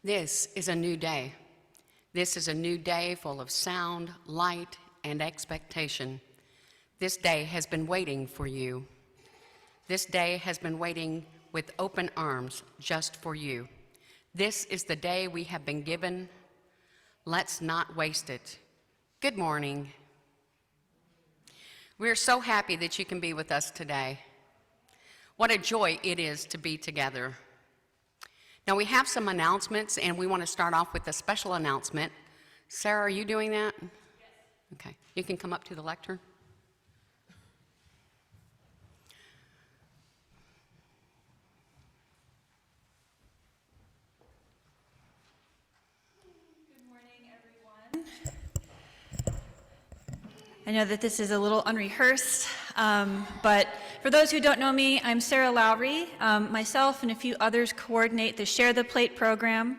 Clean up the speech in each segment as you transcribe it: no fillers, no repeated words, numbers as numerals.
This is a new day. This is a new day full of sound, light, and expectation. This day has been waiting for you. This day has been waiting with open arms just for you. This is the day we have been given. Let's not waste it. Good morning. We're so happy that you can be with us today. What a joy it is to be together. Now we have some announcements, and we want to start off with a special announcement. Sarah, are you doing that? Yes. Okay, you can come up to the lectern. Good morning, everyone. I know that this is a little unrehearsed, but for those who don't know me, I'm Sarah Lowry. Myself and a few others coordinate the Share the Plate program.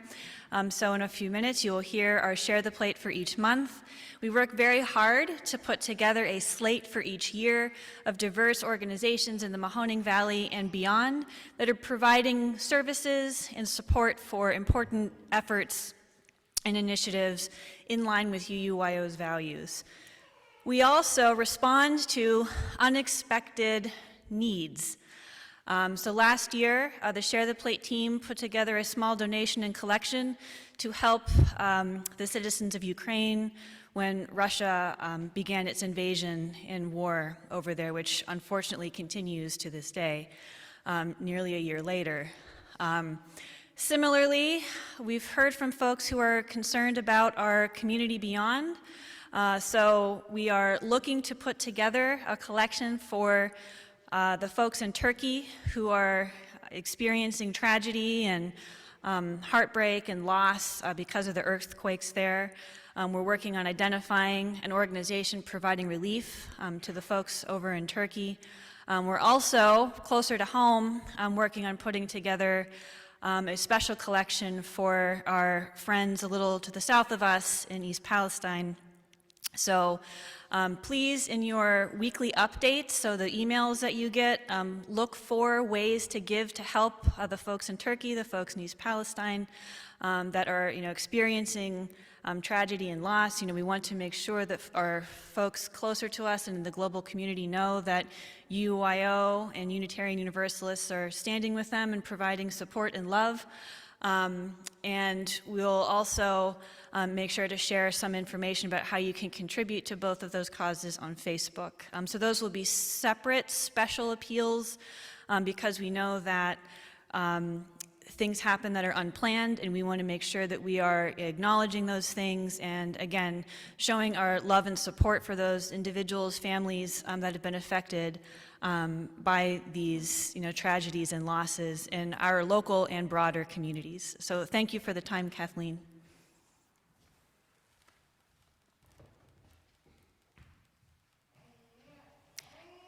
So in a few minutes, you will hear our Share the Plate for each month. We work very hard to put together a slate for each year of diverse organizations in the Mahoning Valley and beyond that are providing services and support for important efforts and initiatives in line with UUYO's values. We also respond to unexpected needs. So last year, the Share the Plate team put together a small donation and collection to help the citizens of Ukraine when Russia began its invasion and war over there, which unfortunately continues to this day, nearly a year later. Similarly, we've heard from folks who are concerned about our community beyond. So we are looking to put together a collection for the folks in Turkey who are experiencing tragedy and heartbreak and loss because of the earthquakes there. We're working on identifying an organization providing relief to the folks over in Turkey. We're also, closer to home, working on putting together a special collection for our friends a little to the south of us in East Palestine. So please, in your weekly updates, so the emails that you get, look for ways to give to help the folks in Turkey, the folks in East Palestine that are, experiencing tragedy and loss. We want to make sure that our folks closer to us and the global community know that UUYO and Unitarian Universalists are standing with them and providing support and love. And we'll also make sure to share some information about how you can contribute to both of those causes on Facebook. So those will be separate special appeals because we know that things happen that are unplanned, and we want to make sure that we are acknowledging those things and, again, showing our love and support for those individuals, families that have been affected by these tragedies and losses in our local and broader communities. So thank you for the time, Kathleen.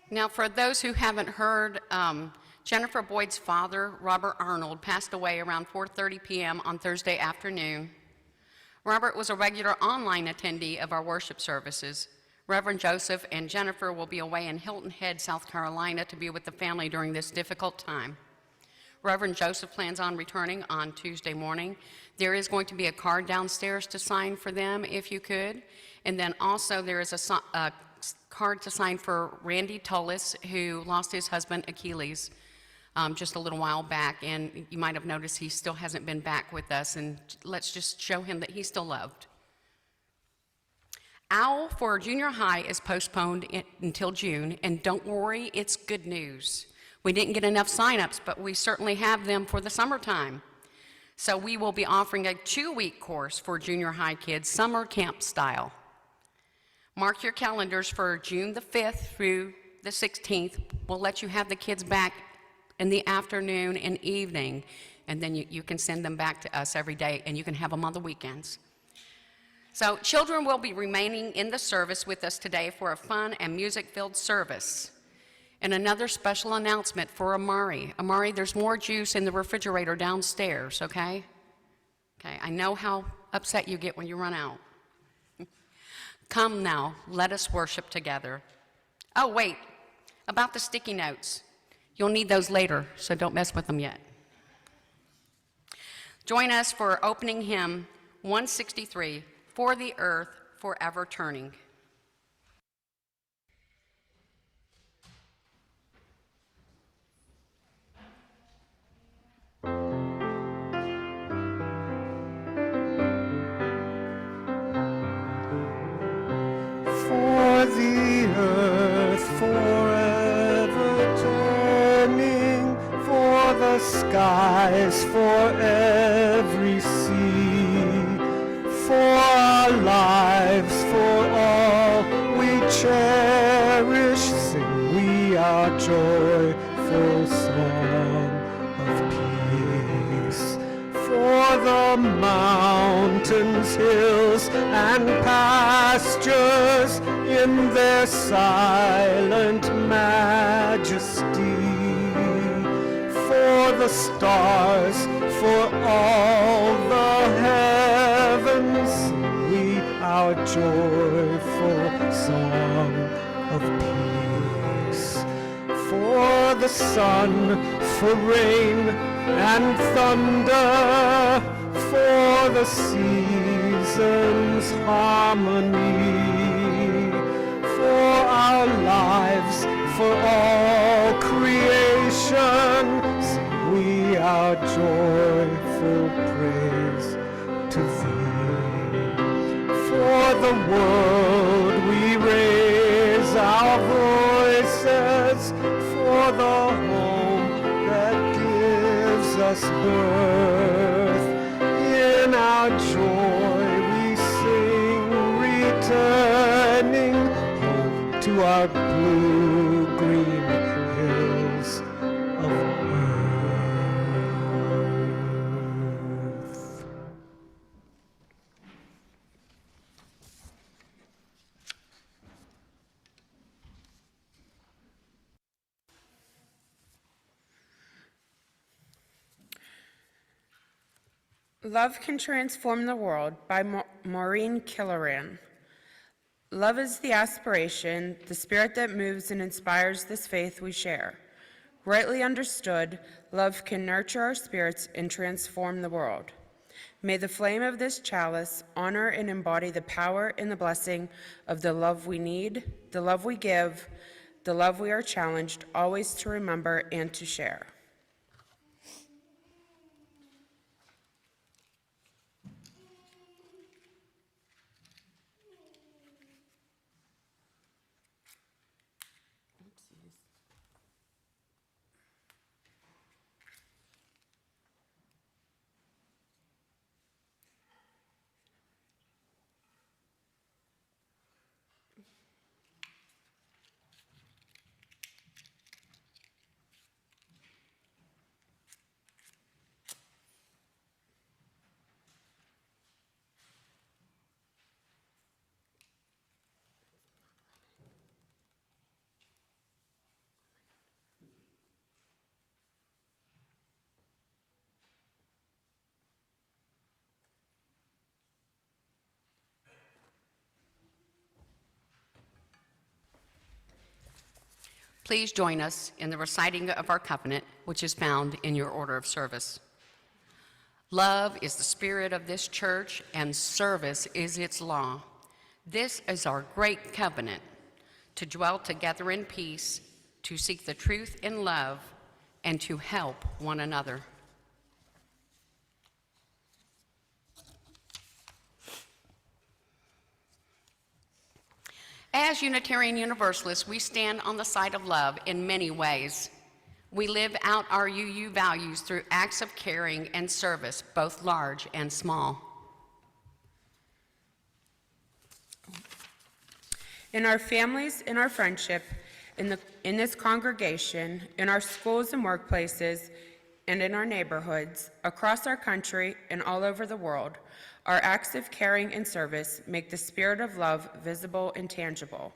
Now, for those who haven't heard, Jennifer Boyd's father, Robert Arnold, passed away around 4:30 p.m. on Thursday afternoon. Robert was a regular online attendee of our worship services. Reverend Joseph and Jennifer will be away in Hilton Head, South Carolina, to be with the family during this difficult time. Reverend Joseph plans on returning on Tuesday morning. There is going to be a card downstairs to sign for them, if you could. And then also there is a card to sign for Randy Tullis, who lost his husband, Achilles, just a little while back. And you might have noticed he still hasn't been back with us. And let's just show him that he's still loved. OWL for junior high is postponed until June, and don't worry, it's good news. We didn't get enough sign-ups, but we certainly have them for the summertime. So we will be offering a 2-week course for junior high kids, summer camp style. Mark your calendars for June the 5th through the 16th. We'll let you have the kids back in the afternoon and evening, and then you can send them back to us every day, and you can have them on the weekends. So children will be remaining in the service with us today for a fun and music-filled service. And another special announcement for Amari. Amari, there's more juice in the refrigerator downstairs, okay? Okay, I know how upset you get when you run out. Come now, let us worship together. Oh, wait, about the sticky notes. You'll need those later, so don't mess with them yet. Join us for opening hymn 163, For the Earth Forever Turning. For the earth forever turning, for the skies, for every sea, for our lives, for all we cherish, sing we our joyful song of peace. For the mountains, hills, and pastures in their silent majesty, for the stars, for all the heavens, sing we our joyful song of peace. For the sun, for rain and thunder, for the seasons' harmony, for our lives, for all creation, sing we our joyful praise to thee. For the world we raise our voices, for the home that gives us birth. In our joy we sing, returning home to our blue-green hills of earth. Love Can Transform the World by Maureen Killoran. Love is the aspiration, the spirit that moves and inspires this faith we share. Rightly understood, love can nurture our spirits and transform the world. May the flame of this chalice honor and embody the power and the blessing of the love we need, the love we give, the love we are challenged always to remember and to share. Please join us in the reciting of our covenant, which is found in your order of service. Love is the spirit of this church, and service is its law. This is our great covenant, to dwell together in peace, to seek the truth in love, and to help one another. As Unitarian Universalists, we stand on the side of love in many ways. We live out our UU values through acts of caring and service, both large and small. In our families, in our friendship, in this congregation, in our schools and workplaces, and in our neighborhoods, across our country and all over the world, our acts of caring and service make the spirit of love visible and tangible.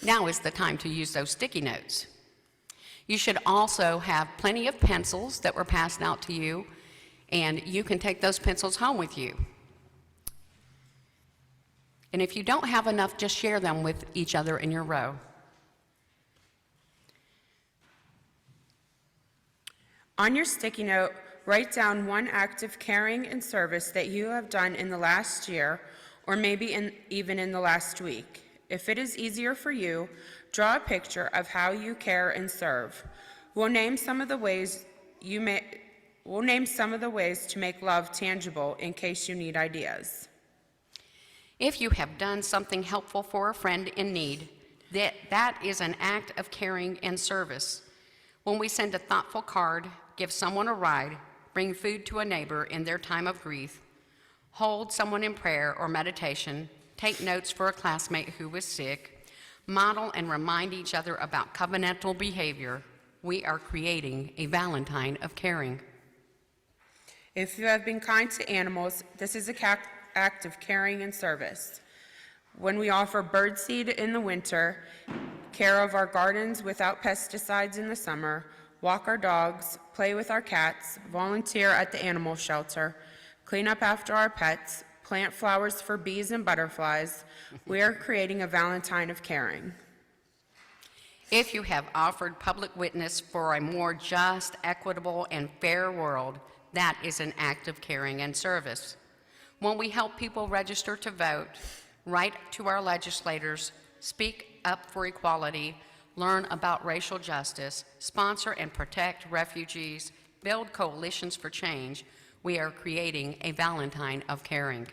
Now is the time to use those sticky notes. You should also have plenty of pencils that were passed out to you, and you can take those pencils home with you. And if you don't have enough, just share them with each other in your row. On your sticky note, write down one act of caring and service that you have done in the last year, or maybe even in the last week. If it is easier for you, draw a picture of how you care and serve. We'll name some of the ways to make love tangible in case you need ideas. If you have done something helpful for a friend in need, that is an act of caring and service. When we send a thoughtful card, give someone a ride, bring food to a neighbor in their time of grief, hold someone in prayer or meditation, take notes for a classmate who was sick, model and remind each other about covenantal behavior, we are creating a Valentine of caring. If you have been kind to animals, this is an act of caring and service. When we offer birdseed in the winter, care of our gardens without pesticides in the summer, walk our dogs, play with our cats, volunteer at the animal shelter, clean up after our pets, plant flowers for bees and butterflies, we are creating a Valentine of caring. If you have offered public witness for a more just, equitable, and fair world, that is an act of caring and service. When we help people register to vote, write to our legislators, speak up for equality, learn about racial justice, sponsor and protect refugees, build coalitions for change, we are creating a Valentine of caring.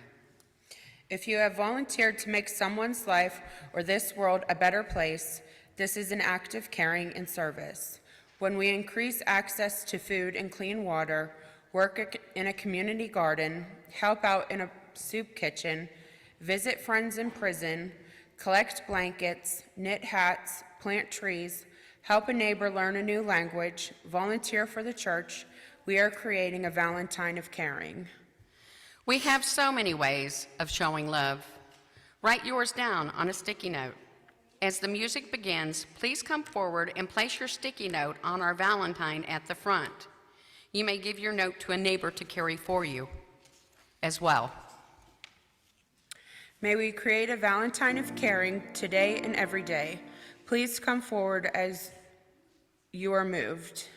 If you have volunteered to make someone's life or this world a better place, this is an act of caring and service. When we increase access to food and clean water, work in a community garden, help out in a soup kitchen, visit friends in prison, collect blankets, knit hats, plant trees, help a neighbor learn a new language, volunteer for the church, we are creating a Valentine of caring. We have so many ways of showing love. Write yours down on a sticky note. As the music begins, please come forward and place your sticky note on our Valentine at the front. You may give your note to a neighbor to carry for you as well. May we create a Valentine of caring today and every day. Please come forward as you are moved.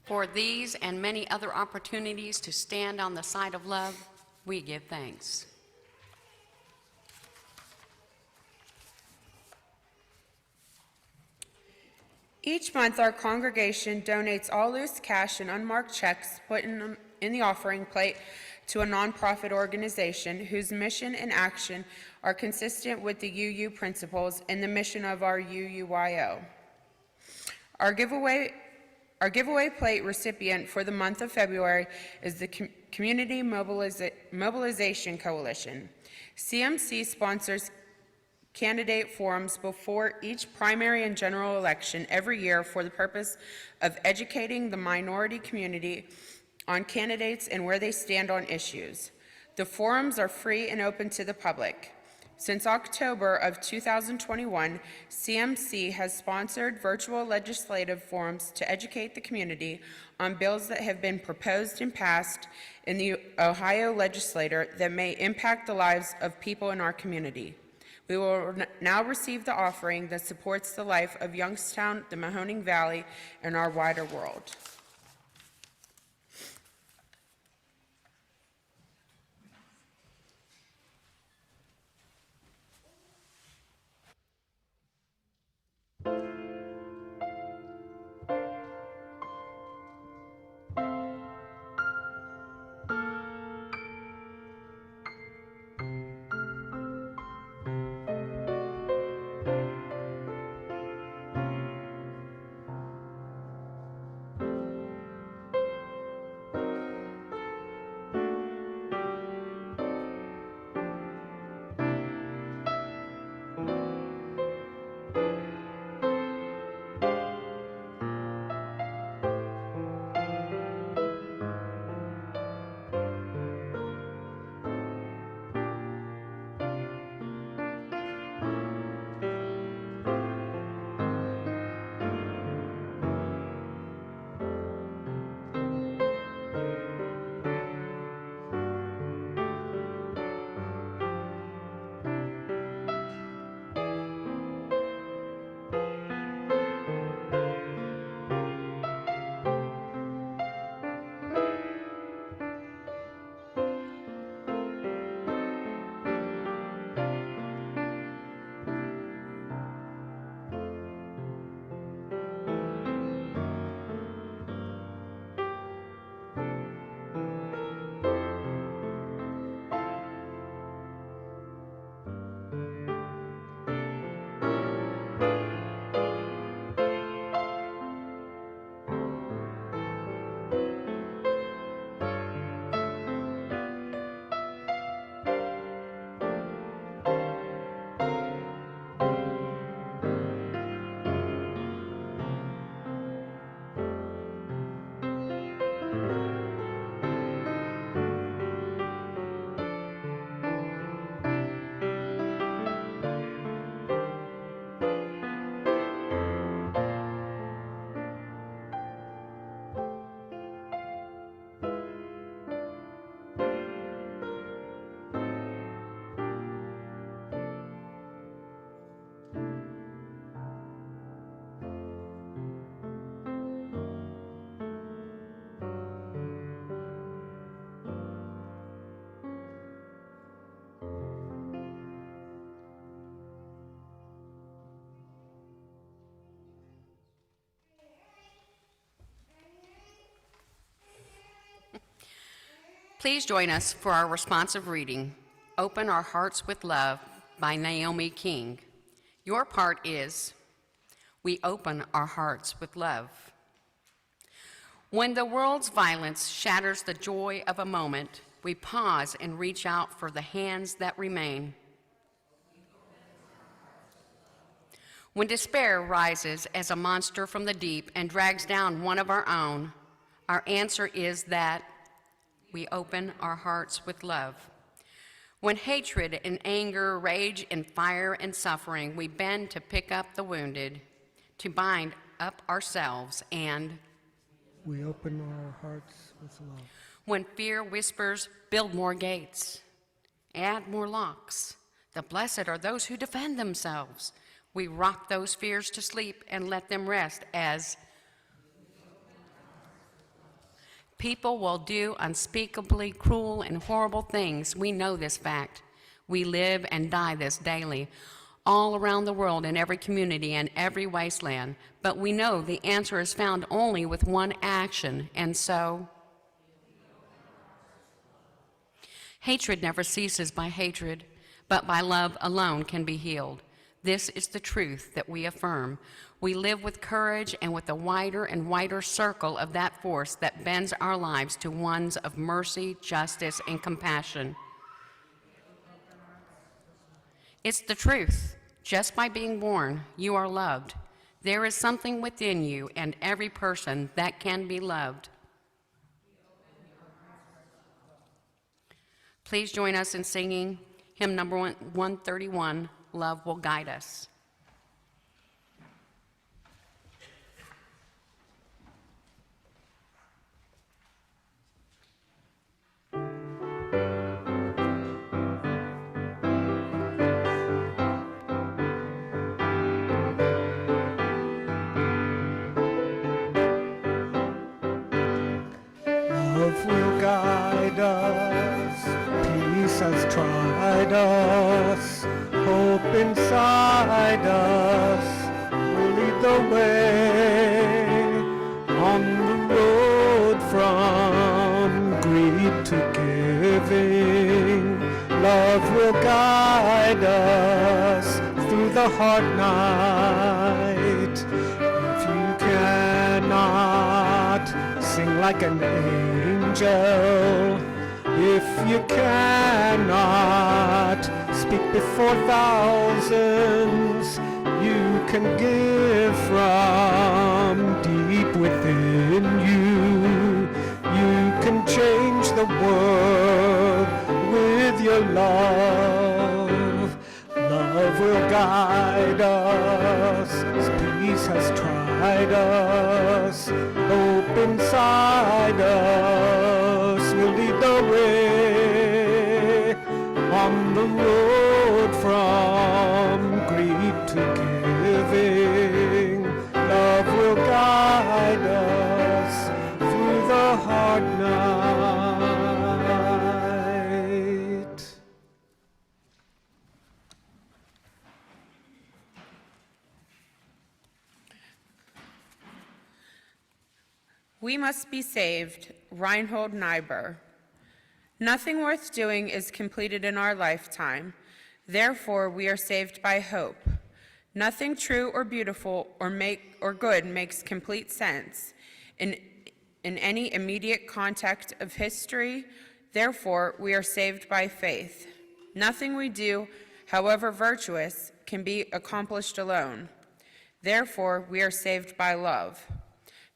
For these and many other opportunities to stand on the side of love, we give thanks. Each month, our congregation donates all loose cash and unmarked checks put in the offering plate to a nonprofit organization whose mission and action are consistent with the UU principles and the mission of our UUYO. Our giveaway plate recipient for the month of February is the Community Mobilization Coalition. CMC sponsors candidate forums before each primary and general election every year for the purpose of educating the minority community on candidates and where they stand on issues. The forums are free and open to the public. Since October of 2021, CMC has sponsored virtual legislative forums to educate the community on bills that have been proposed and passed in the Ohio legislature that may impact the lives of people in our community. We will now receive the offering that supports the life of Youngstown, the Mahoning Valley, and our wider world. Please join us for our responsive reading, Open Our Hearts with Love by Naomi King. Your part is, we open our hearts with love. When the world's violence shatters the joy of a moment, we pause and reach out for the hands that remain. When despair rises as a monster from the deep and drags down one of our own, our answer is that we open our hearts with love. When hatred and anger rage in fire and suffering, we bend to pick up the wounded, to bind up ourselves, and we open our hearts with love. When fear whispers, build more gates, add more locks. The blessed are those who defend themselves. We rock those fears to sleep and let them rest as People will do unspeakably cruel and horrible things. We know this fact. We live and die this daily, all around the world, in every community and every wasteland. But we know the answer is found only with one action, and so hatred never ceases by hatred, but by love alone can be healed. This is the truth that we affirm. We live with courage and with a wider and wider circle of that force that bends our lives to ones of mercy, justice, and compassion. It's the truth. Just by being born, you are loved. There is something within you and every person that can be loved. Please join us in singing hymn number 131, Love Will Guide Us. Love will guide us, peace has tried us, hope inside us will lead the way on the road from greed to giving. Love will guide us through the hard night. If you cannot sing like an angel, if you cannot speak before thousands, you can give from deep within you. You can change the world with your love. Love will guide us, peace has tried us, hope inside us will lead the way on the road from greed to giving. Love will guide us through the hard night. We must be saved, Reinhold Niebuhr. Nothing worth doing is completed in our lifetime. Therefore, we are saved by hope. Nothing true or beautiful or good makes complete sense in any immediate context of history. Therefore, we are saved by faith. Nothing we do, however virtuous, can be accomplished alone. Therefore, we are saved by love.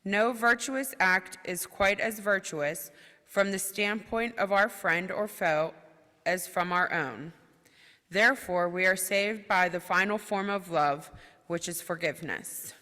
No virtuous act is quite as virtuous from the standpoint of our friend or foe as from our own. Therefore, we are saved by the final form of love, which is forgiveness.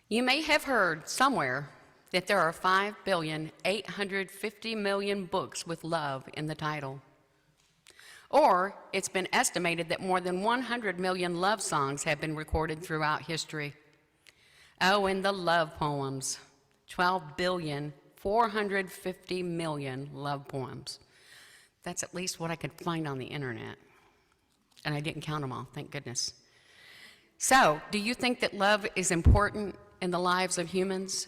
You may have heard somewhere that there are 5,850,000,000 books with love in the title. Or it's been estimated that more than 100 million love songs have been recorded throughout history. Oh, and the love poems, 12,450,000,000 love poems. That's at least what I could find on the internet. And I didn't count them all, thank goodness. So, do you think that love is important in the lives of humans?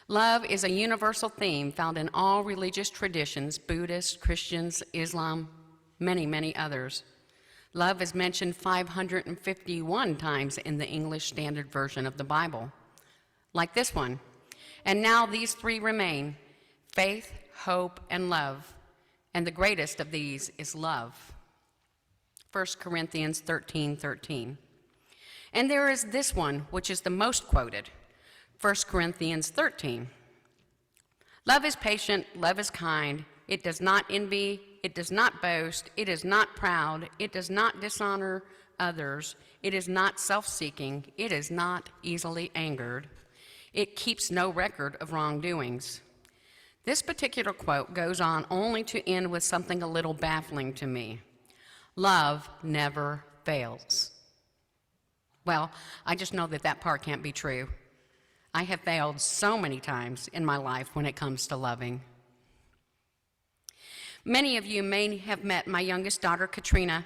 Love is a universal theme found in all religious traditions, Buddhists, Christians, Islam, many, many others. Love is mentioned 551 times in the English Standard Version of the Bible, like this one. And now these three remain: faith, hope, and love. And the greatest of these is love. 1 Corinthians 13:13. And there is this one, which is the most quoted, 1 Corinthians 13. Love is patient, love is kind, it does not envy, it does not boast, it is not proud, it does not dishonor others, it is not self-seeking, it is not easily angered, it keeps no record of wrongdoings. This particular quote goes on only to end with something a little baffling to me. Love never fails. Well, I just know that that part can't be true. I have failed so many times in my life when it comes to loving. Many of you may have met my youngest daughter, Katrina.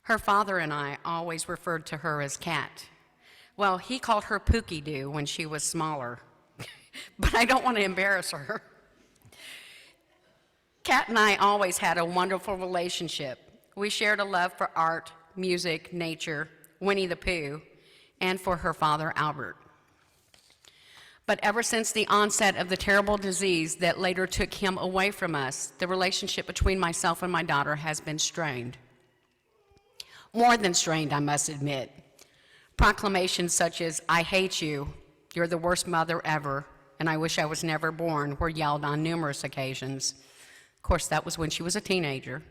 Her father and I always referred to her as Kat. Well, he called her Pookie Doo when she was smaller, but I don't want to embarrass her. Kat and I always had a wonderful relationship. We shared a love for art, music, nature, Winnie the Pooh, and for her father, Albert. But ever since the onset of the terrible disease that later took him away from us, the relationship between myself and my daughter has been strained. More than strained, I must admit. Proclamations such as, "I hate you," "You're the worst mother ever," and "I wish I was never born" were yelled on numerous occasions. Of course, that was when she was a teenager.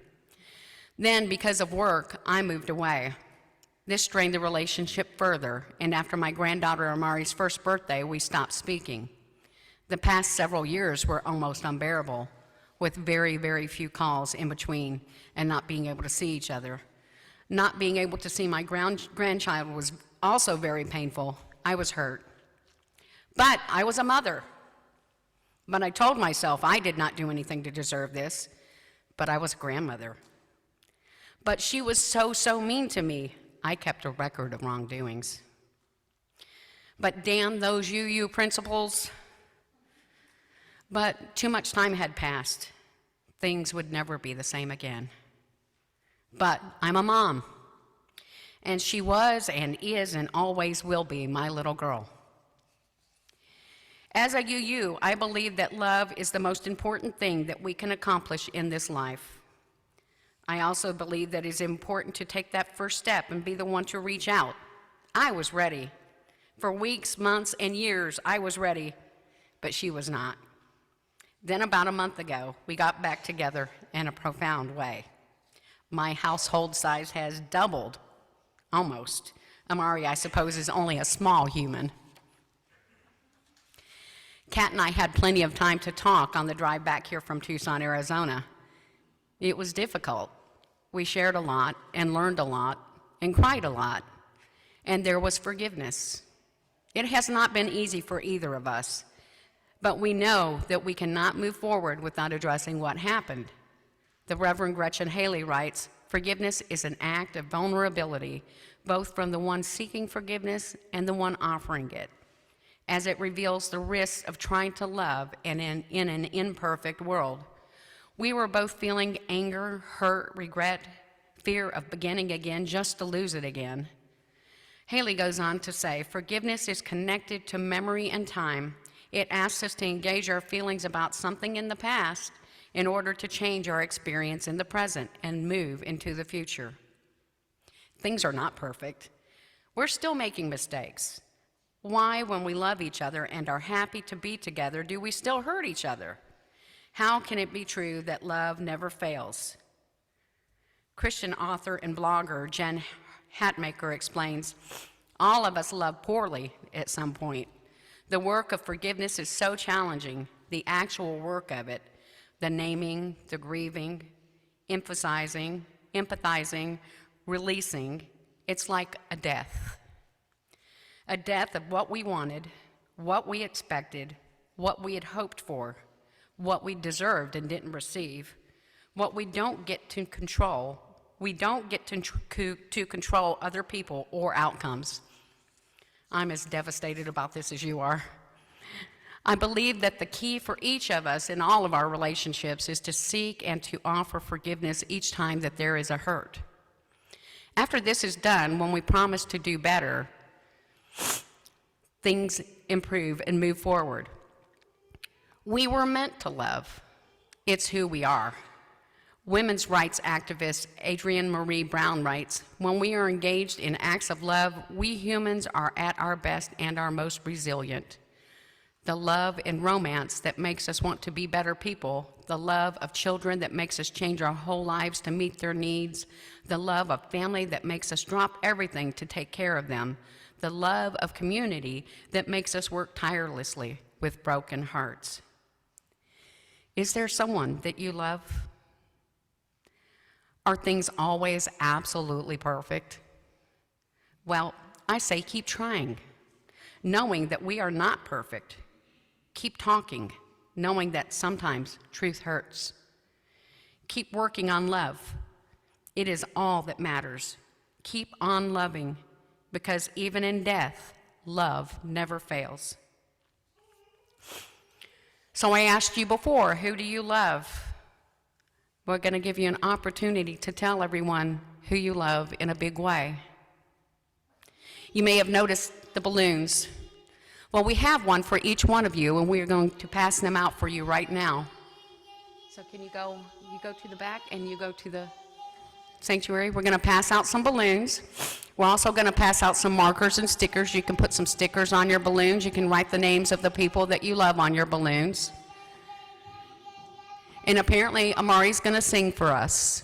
Then, because of work, I moved away. This strained the relationship further, and after my granddaughter Amari's first birthday, we stopped speaking. The past several years were almost unbearable, with very, very few calls in between and not being able to see each other. Not being able to see my grandchild was also very painful. I was hurt. But I was a mother. But I told myself I did not do anything to deserve this, but I was a grandmother. But she was so mean to me. I kept a record of wrongdoings. But damn those UU principles. But too much time had passed. Things would never be the same again. But I'm a mom. And she was and is and always will be my little girl. As a UU, I believe that love is the most important thing that we can accomplish in this life. I also believe that it is important to take that first step and be the one to reach out. I was ready. For weeks, months, and years, I was ready, but she was not. Then about a month ago, we got back together in a profound way. My household size has doubled, almost. Amari, I suppose, is only a small human. Kat and I had plenty of time to talk on the drive back here from Tucson, Arizona. It was difficult. We shared a lot and learned a lot and cried a lot, and there was forgiveness. It has not been easy for either of us, but we know that we cannot move forward without addressing what happened. The Reverend Gretchen Haley writes, "Forgiveness is an act of vulnerability, both from the one seeking forgiveness and the one offering it, as it reveals the risks of trying to love in an imperfect world." We were both feeling anger, hurt, regret, fear of beginning again just to lose it again. Haley goes on to say, "Forgiveness is connected to memory and time. It asks us to engage our feelings about something in the past in order to change our experience in the present and move into the future." Things are not perfect. We're still making mistakes. Why, when we love each other and are happy to be together, do we still hurt each other? How can it be true that love never fails? Christian author and blogger Jen Hatmaker explains, All of us love poorly at some point. The work of forgiveness is so challenging, the actual work of it, the naming, the grieving, emphasizing, empathizing, releasing. It's like a death. A death of what we wanted, what we expected, what we had hoped for, what we deserved and didn't receive, what we don't get to control. We don't get to control other people or outcomes. I'm as devastated about this as you are. I believe that the key for each of us in all of our relationships is to seek and to offer forgiveness each time that there is a hurt. After this is done, when we promise to do better, things improve and move forward. We were meant to love. It's who we are. Women's rights activist Adrienne Marie Brown writes, "When we are engaged in acts of love, we humans are at our best and our most resilient. The love and romance that makes us want to be better people, the love of children that makes us change our whole lives to meet their needs, the love of family that makes us drop everything to take care of them, the love of community that makes us work tirelessly with broken hearts." Is there someone that you love? Are things always absolutely perfect? Well, I say keep trying, knowing that we are not perfect. Keep talking, knowing that sometimes truth hurts. Keep working on love. It is all that matters. Keep on loving, because even in death, love never fails. So I asked you before, who do you love? We're going to give you an opportunity to tell everyone who you love in a big way. You may have noticed the balloons. Well, we have one for each one of you, and we are going to pass them out for you right now. So can you go to the back and you go to the sanctuary. We're going to pass out some balloons. We're also going to pass out some markers and stickers. You can put some stickers on your balloons. You can write the names of the people that you love on your balloons. And apparently, Amari's going to sing for us.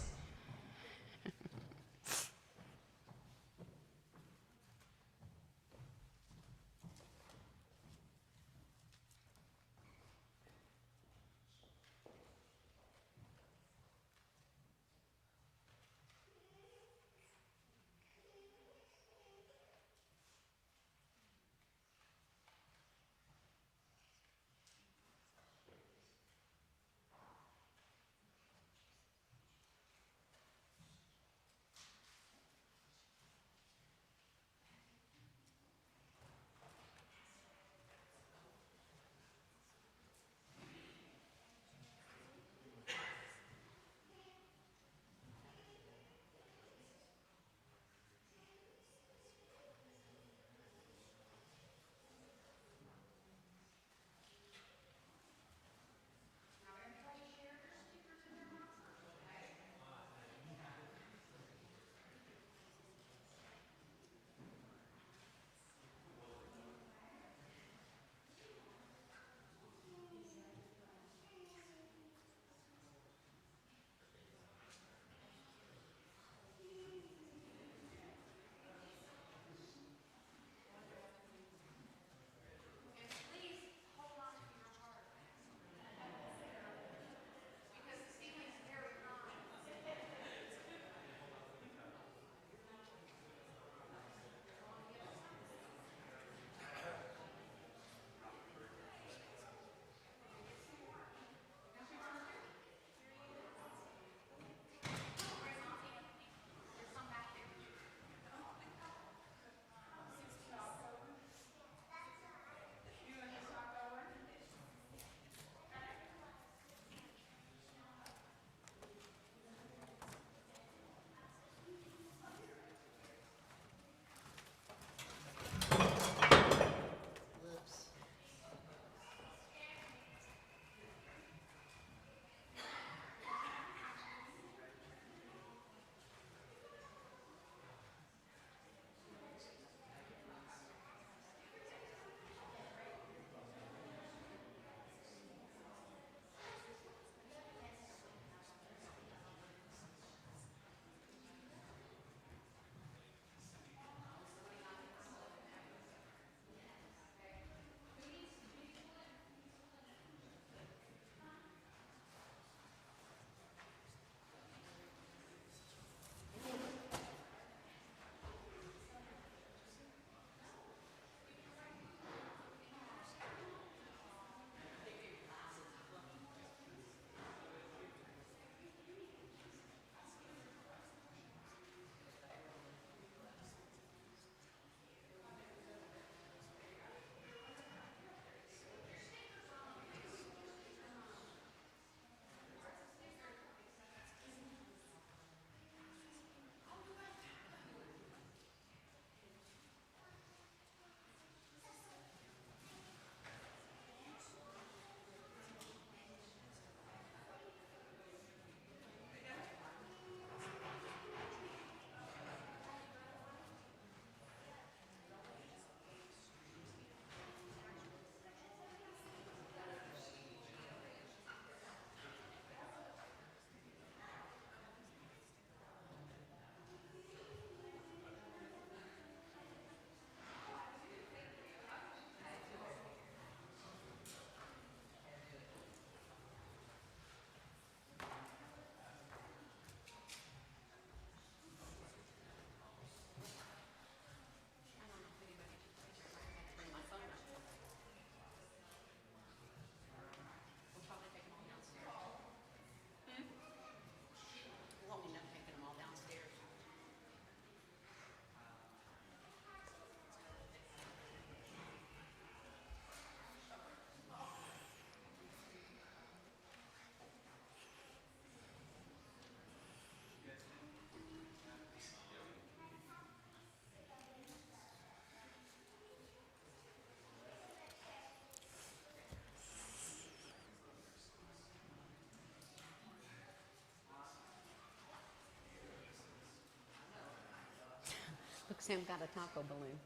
Sam got a taco balloon.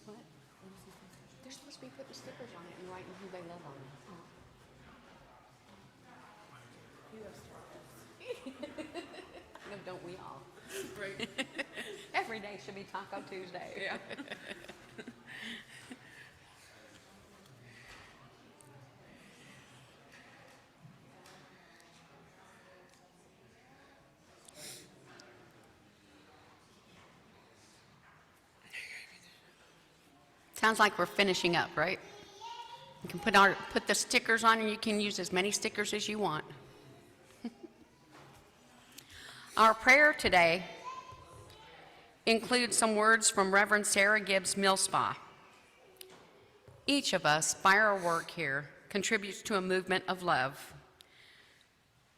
What? They're supposed to be putting stickers on it and writing who they love on it. No, don't we all? Right. Every day should be Taco Tuesday. Yeah. Sounds like we're finishing up, right? You can put the stickers on, and you can use as many stickers as you want. Our prayer today includes some words from Reverend Sarah Gibbs Millspa. Each of us, by our work here, contributes to a movement of love.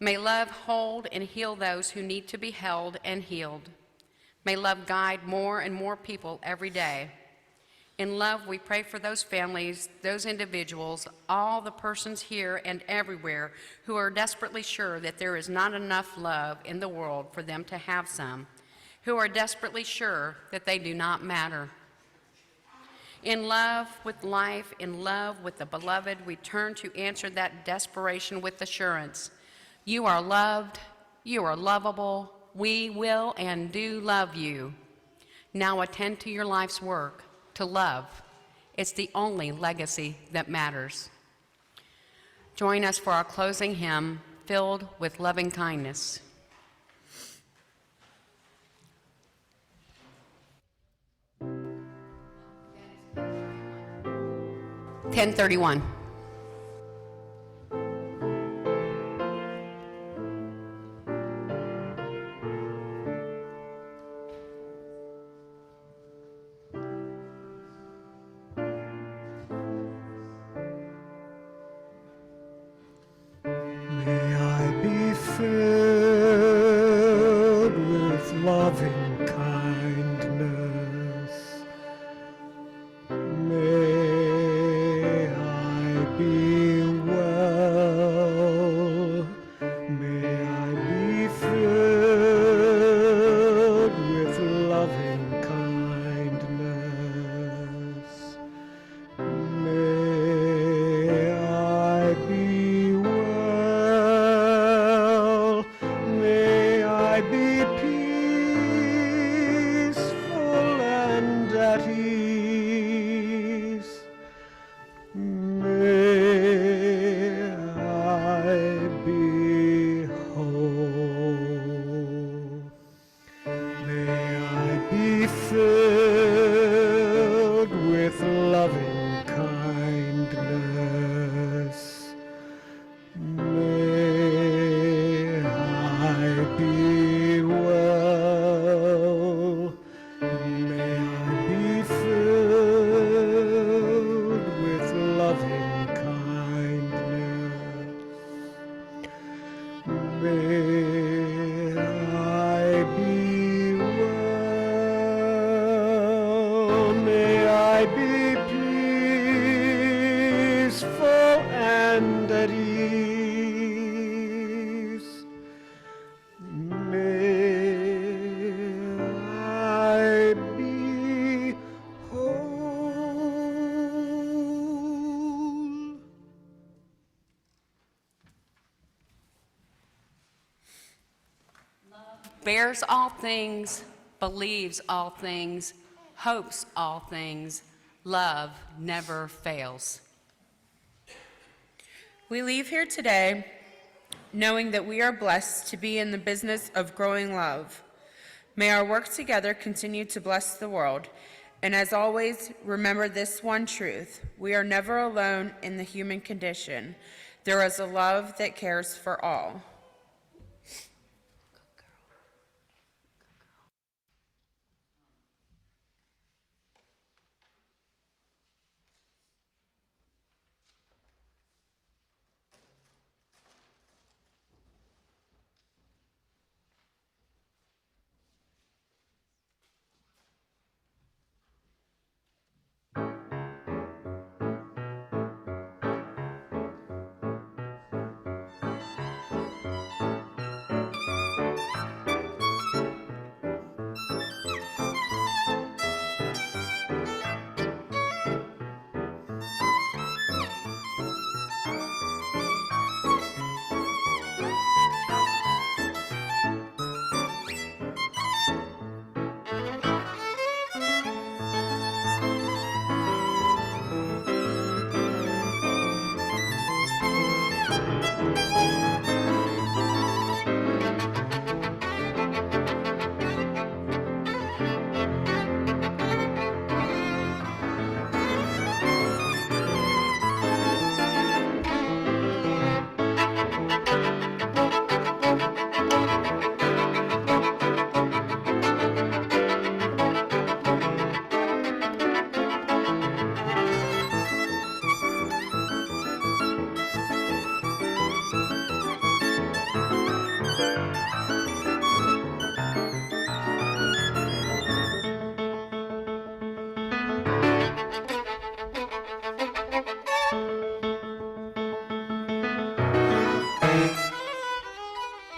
May love hold and heal those who need to be held and healed. May love guide more and more people every day. In love, we pray for those families, those individuals, all the persons here and everywhere who are desperately sure that there is not enough love in the world for them to have some, who are desperately sure that they do not matter. In love with life, in love with the beloved, we turn to answer that desperation with assurance. You are loved, you are lovable, we will and do love you. Now attend to your life's work. To love. It's the only legacy that matters. Join us for our closing hymn, Filled with Loving Kindness. 1031. May I be filled with loving kindness. May I be well. May I be filled with loving kindness. May I be well. May I be peaceful and at ease. May I be whole. May I be filled with loving kindness. May I be well. May I be filled with loving kindness. May I be well. May I be peaceful and at ease. May I be whole. Bears all things, believes all things, hopes all things, love never fails. We leave here today knowing that we are blessed to be in the business of growing love. May our work together continue to bless the world. And as always, remember this one truth: we are never alone in the human condition. There is a love that cares for all.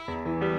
Amen.